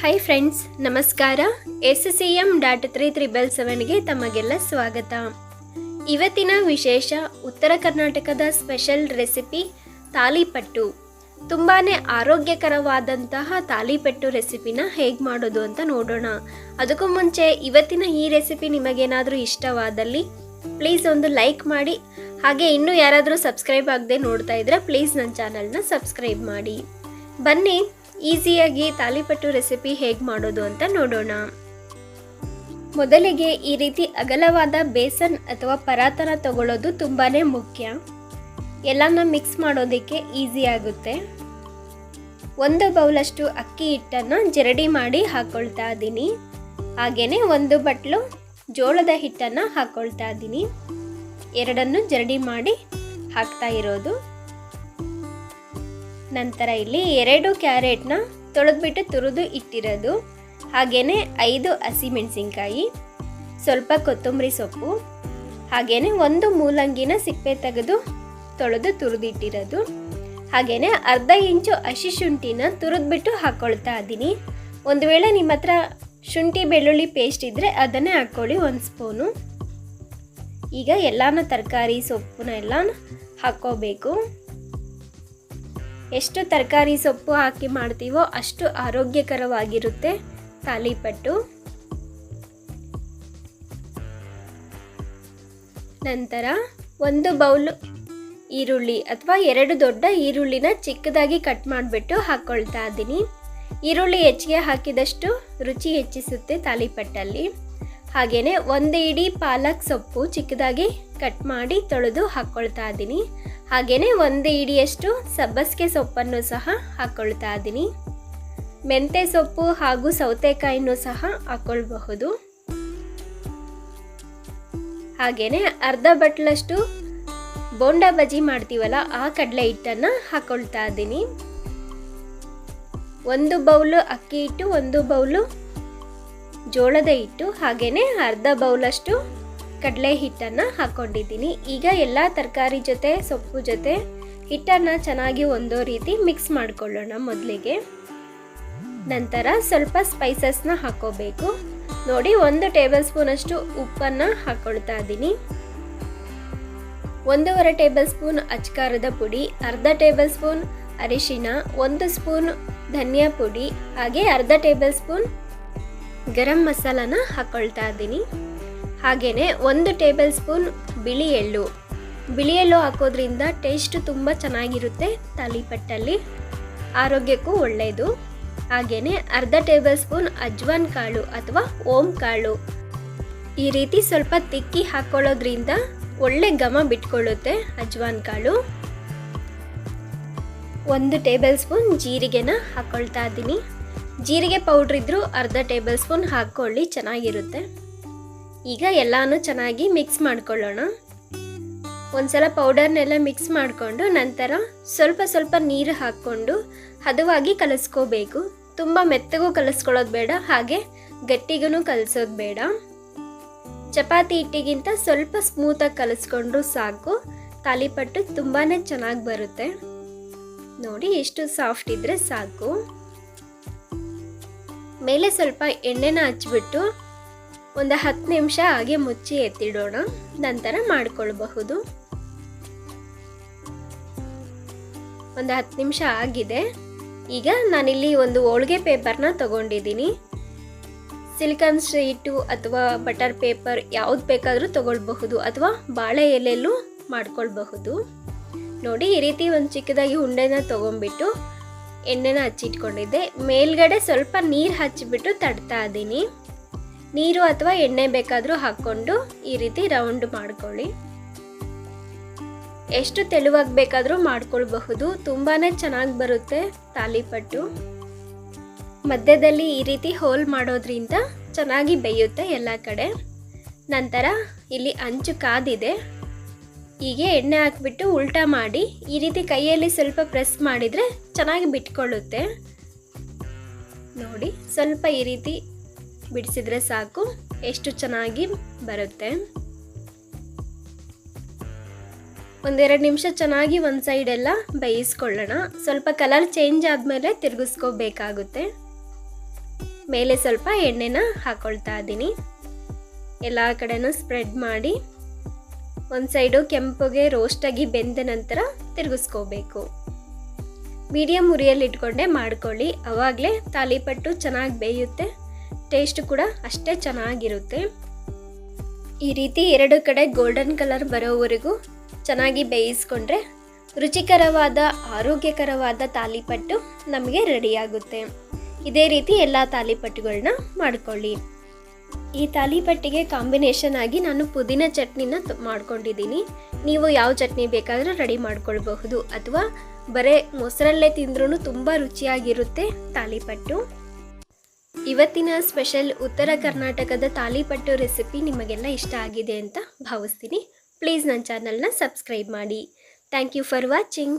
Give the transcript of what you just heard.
Hi friends, ನಮಸ್ಕಾರ. SCM .377ಗೆ ತಮಗೆಲ್ಲ ಸ್ವಾಗತ. ಇವತ್ತಿನ ವಿಶೇಷ ಉತ್ತರ ಕರ್ನಾಟಕದ ಸ್ಪೆಷಲ್ ರೆಸಿಪಿ ತಾಲಿಪಟ್ಟು. ತುಂಬಾ ಆರೋಗ್ಯಕರವಾದಂತಹ ತಾಲಿಪಟ್ಟು ರೆಸಿಪಿನ ಹೇಗೆ ಮಾಡೋದು ಅಂತ ನೋಡೋಣ. ಅದಕ್ಕೂ ಮುಂಚೆ ಇವತ್ತಿನ ಈ ರೆಸಿಪಿ ನಿಮಗೇನಾದರೂ ಇಷ್ಟವಾದಲ್ಲಿ ಪ್ಲೀಸ್ ಒಂದು ಲೈಕ್ ಮಾಡಿ. ಹಾಗೆ ಇನ್ನೂ ಯಾರಾದರೂ ಸಬ್ಸ್ಕ್ರೈಬ್ ಆಗದೆ ನೋಡ್ತಾ ಇದ್ದರೆ ಪ್ಲೀಸ್ ನನ್ನ ಚಾನಲ್ನ ಸಬ್ಸ್ಕ್ರೈಬ್ ಮಾಡಿ. ಬನ್ನಿ ಈಸಿಯಾಗಿ ತಾಲಿಪಟ್ಟು ರೆಸಿಪಿ ಹೇಗೆ ಮಾಡೋದು ಅಂತ ನೋಡೋಣ. ಮೊದಲಿಗೆ ಈ ರೀತಿ ಅಗಲವಾದ ಬೇಸನ್ ಅಥವಾ ಪರಾತನ ತಗೊಳ್ಳೋದು ತುಂಬಾ ಮುಖ್ಯ. ಎಲ್ಲನ ಮಿಕ್ಸ್ ಮಾಡೋದಕ್ಕೆ ಈಸಿ ಆಗುತ್ತೆ. 1 ಬೌಲಷ್ಟು ಅಕ್ಕಿ ಹಿಟ್ಟನ್ನು ಜರಡಿ ಮಾಡಿ ಹಾಕ್ಕೊಳ್ತಾ ಇದ್ದೀನಿ. ಹಾಗೆಯೇ 1 ಬಟ್ಲು ಜೋಳದ ಹಿಟ್ಟನ್ನು ಹಾಕ್ಕೊಳ್ತಾ ಇದ್ದೀನಿ. ಎರಡನ್ನು ಜರಡಿ ಮಾಡಿ ಹಾಕ್ತಾ ಇರೋದು. ನಂತರ ಇಲ್ಲಿ 2 ಕ್ಯಾರೆಟ್ನ ತೊಳೆದ್ಬಿಟ್ಟು ತುರಿದು ಇಟ್ಟಿರೋದು, ಹಾಗೆಯೇ 5 ಹಸಿಮೆಣಸಿನ್ಕಾಯಿ, ಸ್ವಲ್ಪ ಕೊತ್ತಂಬರಿ ಸೊಪ್ಪು, ಹಾಗೆಯೇ 1 ಮೂಲಂಗಿನ ಸಿಪ್ಪೆ ತೆಗೆದು ತೊಳೆದು ತುರಿದಿಟ್ಟಿರೋದು, ಹಾಗೆಯೇ ಅರ್ಧ ಇಂಚು ಹಸಿ ಶುಂಠಿನ ತುರಿದ್ಬಿಟ್ಟು ಹಾಕ್ಕೊಳ್ತಾ ಇದ್ದೀನಿ. ಒಂದು ವೇಳೆ ನಿಮ್ಮ ಹತ್ರ ಶುಂಠಿ ಬೆಳ್ಳುಳ್ಳಿ ಪೇಸ್ಟ್ ಇದ್ದರೆ ಅದನ್ನೇ ಹಾಕ್ಕೊಳ್ಳಿ, 1 ಸ್ಪೂನು. ಈಗ ಎಲ್ಲಾನ ತರಕಾರಿ ಸೊಪ್ಪನ್ನ ಎಲ್ಲ ಹಾಕ್ಕೋಬೇಕು. ಎಷ್ಟು ತರಕಾರಿ ಸೊಪ್ಪು ಹಾಕಿ ಮಾಡ್ತೀವೋ ಅಷ್ಟು ಆರೋಗ್ಯಕರವಾಗಿರುತ್ತೆ ತಾಲಿಪಟ್ಟು. ನಂತರ 1 ಬೌಲ್ ಈರುಳ್ಳಿ ಅಥವಾ 2 ದೊಡ್ಡ ಈರುಳ್ಳಿನ ಚಿಕ್ಕದಾಗಿ ಕಟ್ ಮಾಡಿಬಿಟ್ಟು ಹಾಕ್ಕೊಳ್ತಾ ಇದ್ದೀನಿ. ಈರುಳ್ಳಿ ಹೆಚ್ಚಿಗೆ ಹಾಕಿದಷ್ಟು ರುಚಿ ಹೆಚ್ಚಿಸುತ್ತೆ ತಾಲಿಪಟ್ಟಲ್ಲಿ. ಹಾಗೆಯೇ 1 ಇಡೀ ಪಾಲಕ್ ಸೊಪ್ಪು ಚಿಕ್ಕದಾಗಿ ಕಟ್ ಮಾಡಿ ತೊಳೆದು ಹಾಕ್ಕೊಳ್ತಾ ಇದ್ದೀನಿ. ಹಾಗೆಯೇ 1 ಇಡಿಯಷ್ಟು ಸಬ್ಬಸಿಗೆ ಸೊಪ್ಪನ್ನು ಸಹ ಹಾಕ್ಕೊಳ್ತಾ ಇದ್ದೀನಿ. ಮೆಂತ್ಯ ಸೊಪ್ಪು ಹಾಗೂ ಸೌತೆಕಾಯಿನೂ ಸಹ ಹಾಕ್ಕೊಳ್ಬಹುದು. ಹಾಗೆಯೇ ಅರ್ಧ ಬಟ್ಲಷ್ಟು ಬೋಂಡಾ ಬಜ್ಜಿ ಮಾಡ್ತೀವಲ್ಲ ಆ ಕಡಲೆ ಹಿಟ್ಟನ್ನು ಹಾಕ್ಕೊಳ್ತಾ ಇದ್ದೀನಿ. 1 ಬೌಲು ಅಕ್ಕಿ ಹಿಟ್ಟು, 1 ಬೌಲು ಜೋಳದ ಹಿಟ್ಟು, ಹಾಗೆಯೇ ಅರ್ಧ ಬೌಲಷ್ಟು ಕಡಲೆ ಹಿಟ್ಟನ್ನು ಹಾಕ್ಕೊಂಡಿದ್ದೀನಿ. ಈಗ ಎಲ್ಲ ತರಕಾರಿ ಜೊತೆ ಸೊಪ್ಪು ಜೊತೆ ಹಿಟ್ಟನ್ನು ಚೆನ್ನಾಗಿ ಒಂದೋ ರೀತಿ ಮಿಕ್ಸ್ ಮಾಡ್ಕೊಳ್ಳೋಣ ಮೊದಲಿಗೆ. ನಂತರ ಸ್ವಲ್ಪ ಸ್ಪೈಸಸ್ನ ಹಾಕ್ಕೋಬೇಕು. ನೋಡಿ, 1 ಟೇಬಲ್ ಸ್ಪೂನಷ್ಟು ಉಪ್ಪನ್ನು ಹಾಕ್ಕೊಳ್ತಾ ಇದ್ದೀನಿ. 1.5 ಟೇಬಲ್ ಸ್ಪೂನ್ ಅಚ್ಕಾರದ ಪುಡಿ, ಅರ್ಧ ಟೇಬಲ್ ಸ್ಪೂನ್ ಅರಿಶಿನ, 1 ಸ್ಪೂನ್ ಧನಿಯಾ ಪುಡಿ, ಹಾಗೆ ಅರ್ಧ ಟೇಬಲ್ ಸ್ಪೂನ್ ಗರಂ ಮಸಾಲಾನ ಹಾಕ್ಕೊಳ್ತಾ ಇದ್ದೀನಿ. ಹಾಗೆಯೇ 1 ಟೇಬಲ್ ಸ್ಪೂನ್ ಬಿಳಿ ಎಳ್ಳು. ಬಿಳಿ ಎಳ್ಳು ಹಾಕೋದ್ರಿಂದ ಟೇಸ್ಟ್ ತುಂಬ ಚೆನ್ನಾಗಿರುತ್ತೆ ತಾಲಿಪಟ್ಟಲ್ಲಿ, ಆರೋಗ್ಯಕ್ಕೂ ಒಳ್ಳೆಯದು. ಹಾಗೆಯೇ ಅರ್ಧ ಟೇಬಲ್ ಸ್ಪೂನ್ ಅಜ್ವಾನ್ ಕಾಳು ಅಥವಾ ಓಂ ಕಾಳು. ಈ ರೀತಿ ಸ್ವಲ್ಪ ತಿಕ್ಕಿ ಹಾಕ್ಕೊಳ್ಳೋದ್ರಿಂದ ಒಳ್ಳೆ ಘಮ ಬಿಟ್ಕೊಳ್ಳುತ್ತೆ ಅಜ್ವಾನ್ ಕಾಳು. 1 ಟೇಬಲ್ ಸ್ಪೂನ್ ಜೀರಿಗೆನ ಹಾಕ್ಕೊಳ್ತಾ ಇದ್ದೀನಿ. ಜೀರಿಗೆ ಪೌಡ್ರ್ ಇದ್ದರೂ ಅರ್ಧ ಟೇಬಲ್ ಸ್ಪೂನ್ ಹಾಕ್ಕೊಳ್ಳಿ, ಚೆನ್ನಾಗಿರುತ್ತೆ. ಈಗ ಎಲ್ಲನೂ ಚೆನ್ನಾಗಿ ಮಿಕ್ಸ್ ಮಾಡ್ಕೊಳ್ಳೋಣ. ಒಂದ್ಸಲ ಪೌಡರ್ನೆಲ್ಲ ಮಿಕ್ಸ್ ಮಾಡಿಕೊಂಡು ನಂತರ ಸ್ವಲ್ಪ ನೀರು ಹಾಕ್ಕೊಂಡು ಹದವಾಗಿ ಕಲಿಸ್ಕೋಬೇಕು. ತುಂಬ ಮೆತ್ತಗೂ ಕಲಿಸ್ಕೊಳ್ಳೋದು ಬೇಡ, ಹಾಗೆ ಗಟ್ಟಿಗೂ ಕಲಿಸೋದು ಬೇಡ. ಚಪಾತಿ ಹಿಟ್ಟಿಗಿಂತ ಸ್ವಲ್ಪ ಸ್ಮೂತಾಗಿ ಕಲಿಸ್ಕೊಂಡ್ರೂ ಸಾಕು. ತಾಲಿಪಟ್ಟು ತುಂಬಾ ಚೆನ್ನಾಗಿ ಬರುತ್ತೆ. ನೋಡಿ, ಇಷ್ಟು ಸಾಫ್ಟ್ ಇದ್ದರೆ ಸಾಕು. ಮೇಲೆ ಸ್ವಲ್ಪ ಎಣ್ಣೆನ ಹಚ್ಬಿಟ್ಟು ಒಂದು 10 ನಿಮಿಷ ಹಾಗೆ ಮುಚ್ಚಿ ಎತ್ತಿಡೋಣ. ನಂತರ ಮಾಡ್ಕೊಳ್ಬಹುದು. ಒಂದು 10 ನಿಮಿಷ ಆಗಿದೆ. ಈಗ ನಾನಿಲ್ಲಿ ಒಂದು ಹೋಳಿಗೆ ಪೇಪರ್ನ ತಗೊಂಡಿದ್ದೀನಿ. ಸಿಲಿಕಾನ್ ಶೀಟು ಅಥವಾ ಬಟರ್ ಪೇಪರ್ ಯಾವ್ದು ಬೇಕಾದರೂ ತಗೊಳ್ಬಹುದು, ಅಥವಾ ಬಾಳೆ ಎಲೆಯಲ್ಲೂ ಮಾಡ್ಕೊಳ್ಬಹುದು. ನೋಡಿ, ಈ ರೀತಿ ಒಂದು ಚಿಕ್ಕದಾಗಿ ಉಂಡೆನ ತಗೊಂಡ್ಬಿಟ್ಟು ಎಣ್ಣೆನ ಹಚ್ಚಿಟ್ಕೊಂಡಿದ್ದೆ. ಮೇಲ್ಗಡೆ ಸ್ವಲ್ಪ ನೀರು ಹಚ್ಚಿಬಿಟ್ಟು ತಡ್ತಾ ಇದ್ದೀನಿ. ನೀರು ಅಥವಾ ಎಣ್ಣೆ ಬೇಕಾದರೂ ಹಾಕ್ಕೊಂಡು ಈ ರೀತಿ ರೌಂಡ್ ಮಾಡ್ಕೊಳ್ಳಿ. ಎಷ್ಟು ತೆಳುವಾಗಿ ಬೇಕಾದರೂ ಮಾಡ್ಕೊಳ್ಬಹುದು. ತುಂಬಾ ಚೆನ್ನಾಗಿ ಬರುತ್ತೆ ತಾಲಿಪಟ್ಟು. ಮಧ್ಯದಲ್ಲಿ ಈ ರೀತಿ ಹೋಲ್ ಮಾಡೋದ್ರಿಂದ ಚೆನ್ನಾಗಿ ಬೇಯುತ್ತೆ ಎಲ್ಲ ಕಡೆ. ನಂತರ ಇಲ್ಲಿ ಅಂಚು ಕಾದಿದೆ. ಹೀಗೆ ಎಣ್ಣೆ ಹಾಕ್ಬಿಟ್ಟು ಉಲ್ಟಾ ಮಾಡಿ ಈ ರೀತಿ ಕೈಯಲ್ಲಿ ಸ್ವಲ್ಪ ಪ್ರೆಸ್ ಮಾಡಿದರೆ ಚೆನ್ನಾಗಿ ಬಿಟ್ಕೊಳ್ಳುತ್ತೆ. ನೋಡಿ, ಸ್ವಲ್ಪ ಈ ರೀತಿ ಬಿಡಿಸಿದ್ರೆ ಸಾಕು, ಎಷ್ಟು ಚೆನ್ನಾಗಿ ಬರುತ್ತೆ. 1-2 ನಿಮಿಷ ಚೆನ್ನಾಗಿ ಒಂದು ಸೈಡೆಲ್ಲ ಬೇಯಿಸ್ಕೊಳ್ಳೋಣ. ಸ್ವಲ್ಪ ಕಲರ್ ಚೇಂಜ್ ಆದಮೇಲೆ ತಿರುಗಿಸ್ಕೋಬೇಕಾಗುತ್ತೆ. ಮೇಲೆ ಸ್ವಲ್ಪ ಎಣ್ಣೆನ ಹಾಕ್ಕೊಳ್ತಾ ಇದ್ದೀನಿ. ಎಲ್ಲ ಕಡೆನೂ ಸ್ಪ್ರೆಡ್ ಮಾಡಿ ಒಂದು ಸೈಡು ಕೆಂಪುಗೆ ರೋಸ್ಟಾಗಿ ಬೆಂದ ನಂತರ ತಿರುಗಿಸ್ಕೋಬೇಕು. ಮೀಡಿಯಮ್ ಉರಿಯಲ್ಲಿ ಇಟ್ಕೊಂಡೆ ಮಾಡ್ಕೊಳ್ಳಿ, ಆವಾಗಲೇ ತಾಲಿಪಟ್ಟು ಚೆನ್ನಾಗಿ ಬೇಯುತ್ತೆ, ಟೇಸ್ಟ್ ಕೂಡ ಅಷ್ಟೇ ಚೆನ್ನಾಗಿರುತ್ತೆ. ಈ ರೀತಿ 2 ಕಡೆ ಗೋಲ್ಡನ್ ಕಲರ್ ಬರೋವರೆಗೂ ಚೆನ್ನಾಗಿ ಬೇಯಿಸ್ಕೊಂಡ್ರೆ ರುಚಿಕರವಾದ ಆರೋಗ್ಯಕರವಾದ ತಾಲಿಪಟ್ಟು ನಮಗೆ ರೆಡಿಯಾಗುತ್ತೆ. ಇದೇ ರೀತಿ ಎಲ್ಲ ತಾಲಿಪಟ್ಟುಗಳನ್ನ ಮಾಡ್ಕೊಳ್ಳಿ. ಈ ತಾಲಿಪಟ್ಟಿಗೆ ಕಾಂಬಿನೇಷನ್ ಆಗಿ ನಾನು ಪುದೀನ ಚಟ್ನಿನ ಮಾಡ್ಕೊಂಡಿದ್ದೀನಿ. ನೀವು ಯಾವ ಚಟ್ನಿ ಬೇಕಾದರೂ ರೆಡಿ ಮಾಡ್ಕೊಳ್ಬಹುದು, ಅಥವಾ ಬರೀ ಮೊಸರಲ್ಲೇ ತಿಂದ್ರೂ ತುಂಬ ರುಚಿಯಾಗಿರುತ್ತೆ ತಾಲಿಪಟ್ಟು. ಇವತ್ತಿನ ಸ್ಪೆಷಲ್ ಉತ್ತರ ಕರ್ನಾಟಕದ ತಾಲಿಪಟ್ಟು ರೆಸಿಪಿ ನಿಮಗೆಲ್ಲ ಇಷ್ಟ ಆಗಿದೆ ಅಂತ ಭಾವಿಸ್ತೀನಿ. ಪ್ಲೀಸ್ ನನ್ನ ಚಾನಲ್ನ ಸಬ್ಸ್ಕ್ರೈಬ್ ಮಾಡಿ. Thank you for watching.